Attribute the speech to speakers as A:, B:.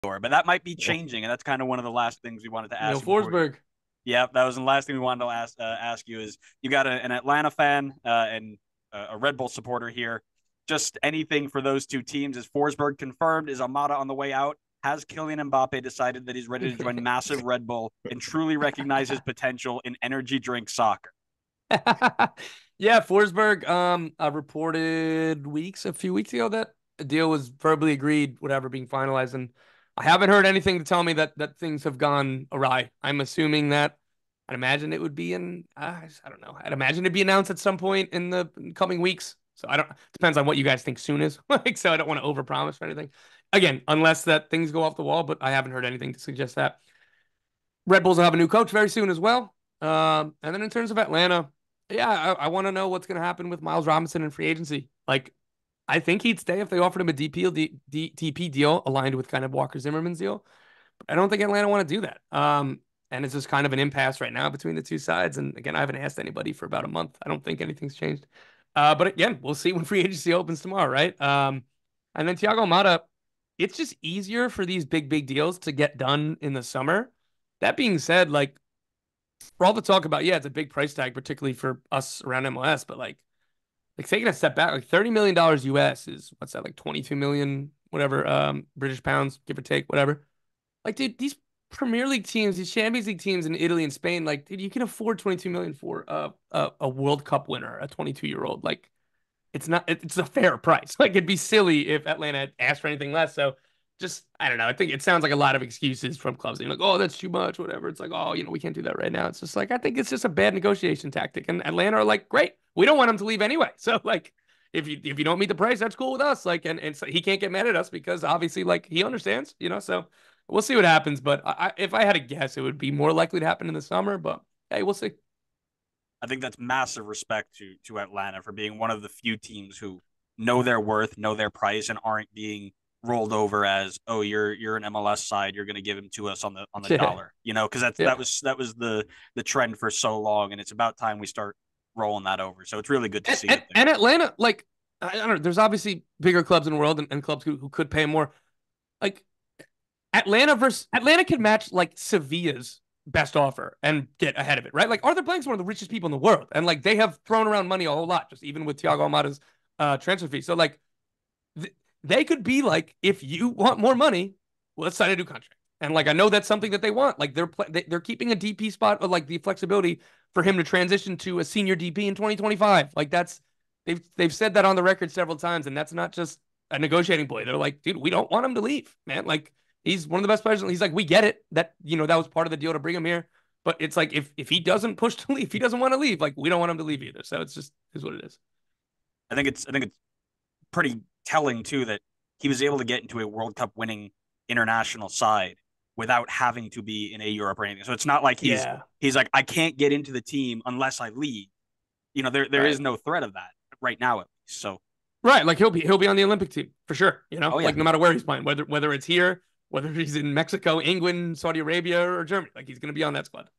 A: but that might be changing, and that's kind of one of the last things we wanted to
B: Emil
A: ask you before.
B: Forsberg.
A: Yeah, that was the last thing we wanted to ask you is you got an Atlanta fan and a Red Bull supporter here. Just anything for those two teams. Is Forsberg confirmed? Is Almada on the way out? Has Kylian Mbappe decided that he's ready to join massive Red Bull and truly recognize his potential in energy drink soccer?
B: Yeah, Forsberg. I reported a few weeks ago that a deal was verbally agreed, whatever, being finalized, and I haven't heard anything to tell me that things have gone awry. I'm assuming that I'd imagine it would be I don't know. I'd imagine it'd be announced at some point in the coming weeks. So I don't. Depends on what you guys think soon is. Like, so I don't want to overpromise or anything. Again, unless that things go off the wall, but I haven't heard anything to suggest that. Red Bulls will have a new coach very soon as well. And then in terms of Atlanta, yeah, I want to know what's going to happen with Miles Robinson and free agency. Like, I think he'd stay if they offered him a DP deal aligned with kind of Walker Zimmerman's deal. But I don't think Atlanta want to do that. And it's just kind of an impasse right now between the two sides. And again, I haven't asked anybody for about a month. I don't think anything's changed. But again, we'll see when free agency opens tomorrow, right? And then Thiago Almada, it's just easier for these big deals to get done in the summer. That being said, like for all the talk about, yeah, it's a big price tag, particularly for us around MLS, but like taking a step back, like $30 million US is what's that, like 22 million, whatever, British pounds, give or take, whatever. Like, dude, these Premier League teams, these Champions League teams in Italy and Spain, like, dude, you can afford 22 million for a World Cup winner, a 22-year-old. Like, it's a fair price. Like, it'd be silly if Atlanta had asked for anything less. So just, I don't know. I think it sounds like a lot of excuses from clubs. They're like, oh, that's too much, whatever. It's like, oh, we can't do that right now. It's just like, I think it's just a bad negotiation tactic. And Atlanta are like, great, we don't want him to leave anyway. So like, if you don't meet the price, that's cool with us. Like, and so he can't get mad at us because obviously, like, he understands. So we'll see what happens. But if I had to guess, it would be more likely to happen in the summer. But hey, we'll see.
A: I think that's massive respect to Atlanta for being one of the few teams who know their worth, know their price, and aren't being rolled over as, oh, you're an MLS side, you're going to give him to us on the
B: Yeah,
A: dollar, because that's
B: yeah.
A: that was the trend for so long, and it's about time we start rolling that over. So it's really good to
B: And,
A: see
B: and,
A: it there.
B: and Atlanta, like, I don't know. There's obviously bigger clubs in the world and clubs who could pay more. Like Atlanta could match like Sevilla's best offer and get ahead of it, right? Like Arthur Blank's one of the richest people in the world, and like they have thrown around money a whole lot, just even with Thiago Almada's transfer fee. So like they could be like, if you want more money, well, let's sign a new contract. And like I know that's something that they want. Like they're keeping a DP spot, with like the flexibility for him to transition to a senior DP in 2025. Like that's they've said that on the record several times, and that's not just a negotiating play. They're like, dude, we don't want him to leave, man. Like he's one of the best players. He's like, we get it that that was part of the deal to bring him here, but it's like if he doesn't push to leave, if he doesn't want to leave, like we don't want him to leave either. So it's just is what it is.
A: I think it's pretty telling too that he was able to get into a World Cup winning international side without having to be in a Europe or anything. So it's not like he's
B: Yeah.
A: he's like, I can't get into the team unless I leave. There is
B: Right.
A: no threat of that right now at least. So
B: Right, like he'll be on the Olympic team for sure.
A: oh yeah,
B: Like no matter where he's playing, whether it's here, whether he's in Mexico, England, Saudi Arabia, or Germany, like he's gonna be on that squad.